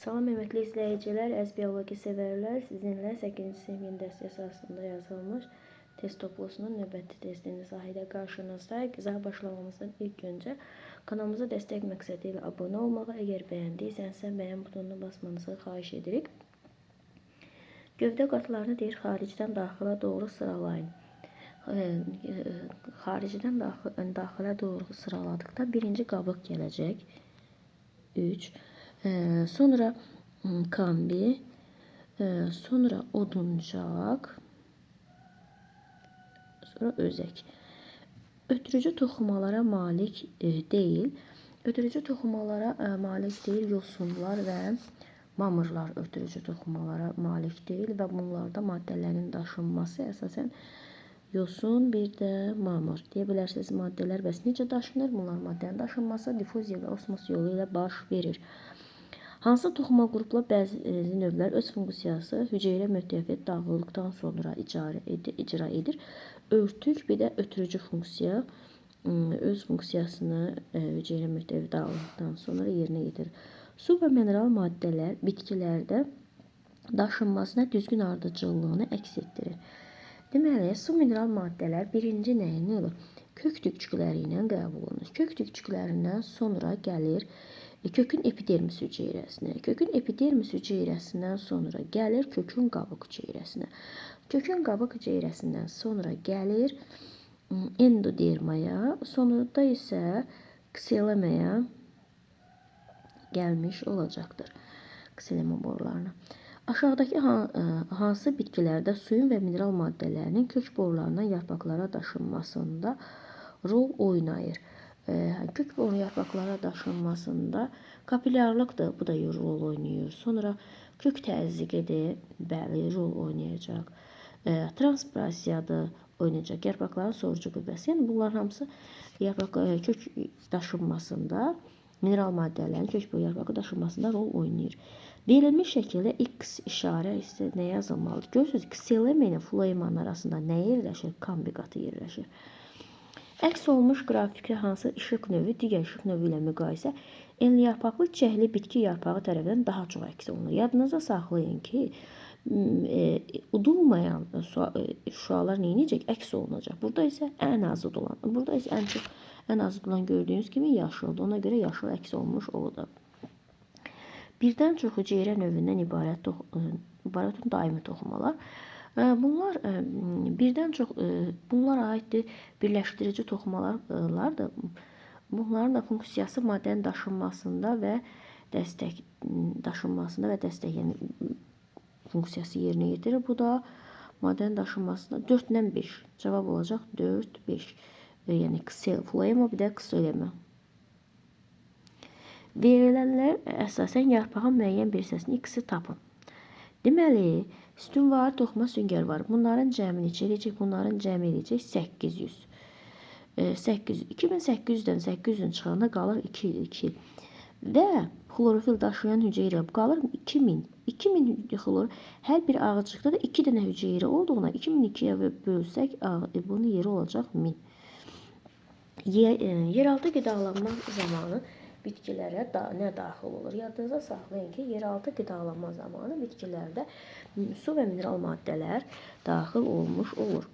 Salam hörmətli izləyicilər, əziz bioloji sevərlər. Sizinlə 8-ci sinif dərs əsasında yazılmış test toplusunun növbəti testini sahədə qarşınızdayıq. İzaha başlamamızdan ilk öncə kanalımıza dəstək məqsədi ilə abunə olmağı, əgər bəyəndiysənsə bəyən butonuna basmanızı xahiş edirik. Gövdə qatlarını deyir, xaricdən daxilə doğru sıralayın. Xaricdən daxilə doğru sıraladıqda birinci qabıq gələcək. 3. Sonra kambi, sonra oduncaq, sonra özək. Ötürücü toxumalara malik deyil. Ötürücü toxumalara malik deyil yosunlar və mamırlar ötürücü toxumalara malik deyil və bunlarda maddələrin daşınması əsasən yosun, bir də mamır. Deyə bilərsiniz, maddələr bəs necə daşınır? Bunlar maddənin daşınması difuziya və osmos yolu ilə baş verir. Hansı toxuma qrupla bəzi növlər öz funksiyası hüceyrə müttəfiq dağıldıqdan sonra icra edir. Örtük, bir də ötürücü funksiya öz funksiyasını hüceyrə müttəfiq dağıldıqdan sonra yerinə yetirir. Su və mineral maddələr bitkilərdə daşınmasına düzgün ardıcıllığını əks etdirir. Deməli, su mineral maddələr birinci nəyin olur? Kök tükçükləri ilə qəbul olunur. Kök tükçüklərindən sonra gəlir kökün epidermis hüceyrəsinə. Kökün epidermis hüceyrəsindən sonra gəlir kökün qabıq hüceyrəsinə. Kökün qabıq hüceyrəsindən sonra gəlir endodermaya, sonunda isə kselemaya gəlmiş olacaqdır. Kselema borularına. Aşağıdakı hansı bitkilərdə suyun və mineral maddələrinin kök borularından yarpaqlara daşınmasında rol oynayır? Kök boru yarpaqlara daşınmasında kapilyarlıqdır, bu da rol oynayır. Sonra kök təzyiqidir, bəli, rol oynayacaq. Transpirasiyadır, oynayacaq. Yarpaqların sorucu qüvvəsi. Yəni bunlar hamısı kök daşınmasında, mineral maddələrin kök boru yarpağı daşınmasında rol oynayır. Verilmiş şəkildə X işarə isə nə yazılmalıdır? Görürsünüz, kselema ilə floemanın arasında nə yerləşir? Kambi qatı yerləşir. Əks olunmuş qrafikdə hansı işıq növü digər işıq növü ilə müqayisə enliyarpaqlı çiçəkli bitki yarpağı tərəfindən daha çox əks olunur. Yadınızda saxlayın ki, udulmayan şüalar neyəcək? Əks olunacaq. Burada isə ən azı olan, burada isə ən azı olan gördüyünüz kimi yaşıldır. Ona görə yaşıl əks olunmuş olur. Birdən çox hüceyrə növündən ibarət daimi toxumalar. Bunlar birdən çox bunlara aiddir birləşdirici toxumalardır. Bunların da funksiyası maddənin daşınmasında və dəstək funksiyası yerinə yetirir. Bu da maddənin daşınmasında 4-dən 5. Cavab olacaq 4, 5. Yəni floema, bir də kselema. Verilənlər əsasən yarpağın müəyyən bir hissəsini X-i tapın. Deməli, sütunvari toxuma süngər var. Bunların cəmini neçə edəcək? Bunların cəmi edəcək 800. 2800-dən 800-ün çıxanda qalır 2. Və xlorofil daşıyan hüceyrə qalır 2000. 2000 xlor hər bir ağaclıqda da 2 dənə hüceyrə olduğuna 2002-yə bölsək bunun yeri olacaq 1000. Yeraltı qidalanma zamanı bitkilərə nə daxil olur? Yadınıza saxlayın ki, yeraltı qidalanma zamanı bitkilərdə su və mineral maddələr daxil olmuş olur.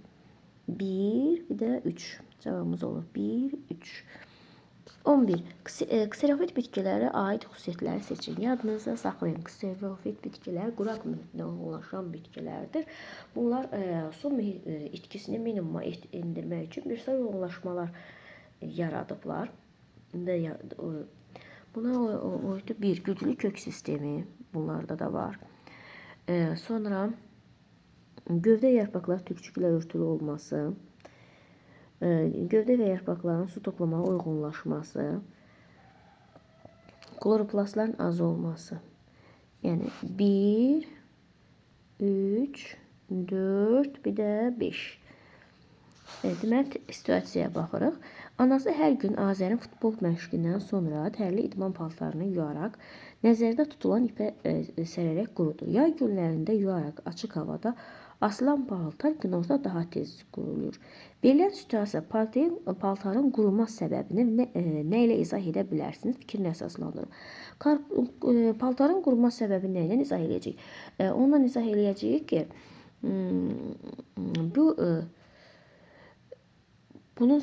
1, bir də 3. Cavabımız olur 1, 3. 11. Kserofit bitkilərə aid xüsusiyyətləri seçin. Yadınıza saxlayın. Kserofit bitkilər quraq mühitdə ulaşan bitkilərdir. Bunlar su itkisini minimuma endirmək üçün bir sıra yoğunlaşmalar yaradıblar. Buna uydu bir güclü kök sistemi bunlarda da var. Sonra gövdə yarpaqlar tükçüklə örtülü olması, gövdə və yarpaqların su toplamağa uyğunlaşması, kloroplastların az olması. Yəni 1, 3, 4, bir də 5. Demək, situasiyaya baxırıq. Anası hər gün Azərin futbol məşqindən sonra tərli idman paltarını yuyaraq, nəzərdə tutulan ipə sərərək qurudur. Yay günlərində yuyaraq açıq havada Asılan paltar günorta daha tez qurulur. Verilən situasiya paltarın quruma səbəbini nə ilə izah edə bilərsiniz? Fikrini əsaslandırın. Paltarın quruma səbəbi nə ilə izah edəcəyik? Ondan izah edəcəyik ki, bunun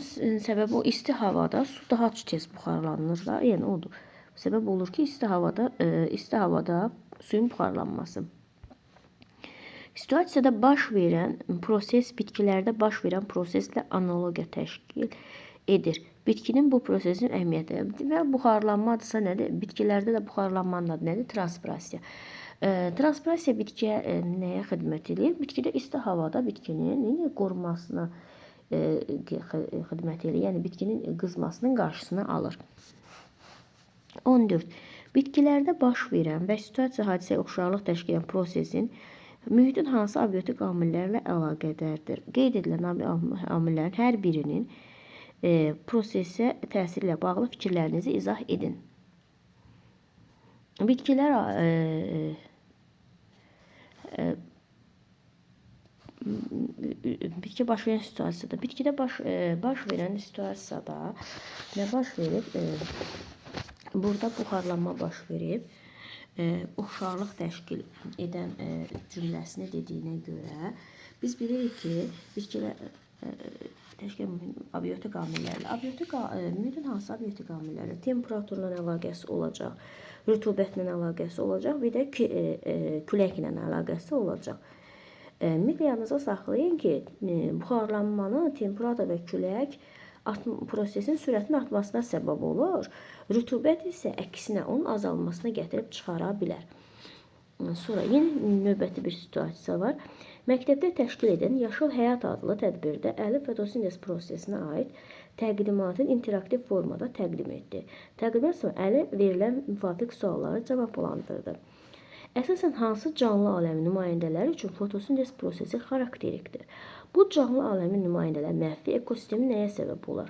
səbəbi o isti havada su daha tez buxarlanır da. Yəni odur. Səbəb olur ki, isti havada suyun buxarlanması. Situasiyada baş verən proses bitkilərdə baş verən proseslə analogiya təşkil edir. Bitkinin bu prosesin əhəmiyyəti və buxarlanmadırsa nədir? Bitkilərdə də buxarlanmanın adı nədir? Transpirasiya. Transpirasiya bitkiyə nəyə xidmət edir? Bitkidə isti havada bitkinin qorumasına xidmət edir. Yəni bitkinin qızmasının qarşısını alır. 14. Bitkilərdə baş verən və situasiya hadisəyə oxşarlıq təşkil edən prosesin mühitin hansı abiotik amillərlə əlaqədardır? Qeyd edilən amillərin hər birinin prosesə təsiri ilə bağlı fikirlərinizi izah edin. Bitki baş verən situasiyada, bitkidə baş verən situasiyada nə baş verir? Burada buxarlanma baş verib. Oxşarlıq təşkil edən cümləsini dediyinə görə biz bilirik ki, bitkilər təşkil abiotik amillərlə. Mühitin hansı abiotik amillərlə? Temperaturla əlaqəsi olacaq, rütubətlə əlaqəsi olacaq, bir də küləklə əlaqəsi olacaq. Yadınızda saxlayın ki, buxarlanmanı temperatur və külək prosesin sürətinin artmasına səbəb olur. Rütubət isə əksinə onun azalmasına gətirib çıxara bilər. Sonra yenə növbəti bir situasiya var. Məktəbdə təşkil edən Yaşıl Həyat adlı tədbirdə Əli fotosintez prosesinə aid təqdimatın interaktiv formada təqdim etdi. Təqdimdən sonra Əli verilən müvafiq sualları cavablandırdı. Əsasən hansı canlı aləmi nümayəndələri üçün fotosintez prosesi xarakterikdir? Bu canlı aləmin nümayəndələri mənfi ekosistemi nəyə səbəb olar?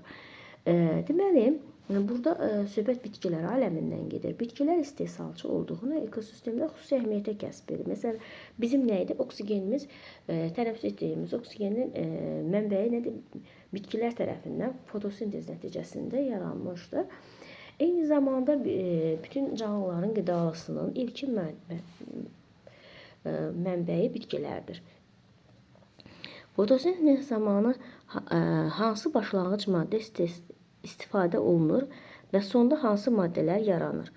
Deməli, burada söhbət bitkilər aləmindən gedir. Bitkilər istehsalçı olduğuna ekosistemdə xüsusi əhəmiyyətə kəsb edir. Məsələn, bizim nə idi? Oksigenimiz, tənəffüs etdiyimiz oksigenin mənbəyi nədir? Bitkilər tərəfindən fotosintez nəticəsində yaranmışdır. Eyni zamanda bütün canlıların qidasının ilkin mənbəyi bitkilərdir. Fotosintez zamanı hansı başlanğıc maddə istifadə olunur və sonda hansı maddələr yaranır?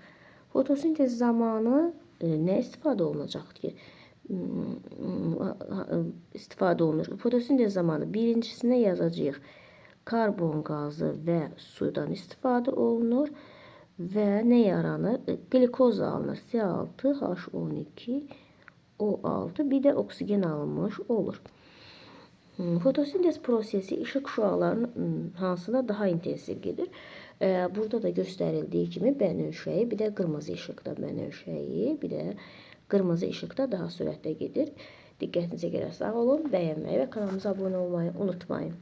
Fotosintez zamanı nə istifadə olunacaq ki? İstifadə olunur. Fotosintez zamanı birincisində yazacağıq. Karbon qazı və sudan istifadə olunur və nə yaranır? Glikoz alınır. C6, H12, O6, bir də oksigen alınmış olur. Fotosintez prosesi işıq şüalarının hansına daha intensiv gedir? Burada da göstərildiyi kimi bənövşəyi, bir də qırmızı işıqda bənövşəyi, bir də qırmızı işıqda daha sürətlə gedir. Diqqətinizə görə sağ olun, bəyənməyi və kanalımıza abunə olmayı unutmayın.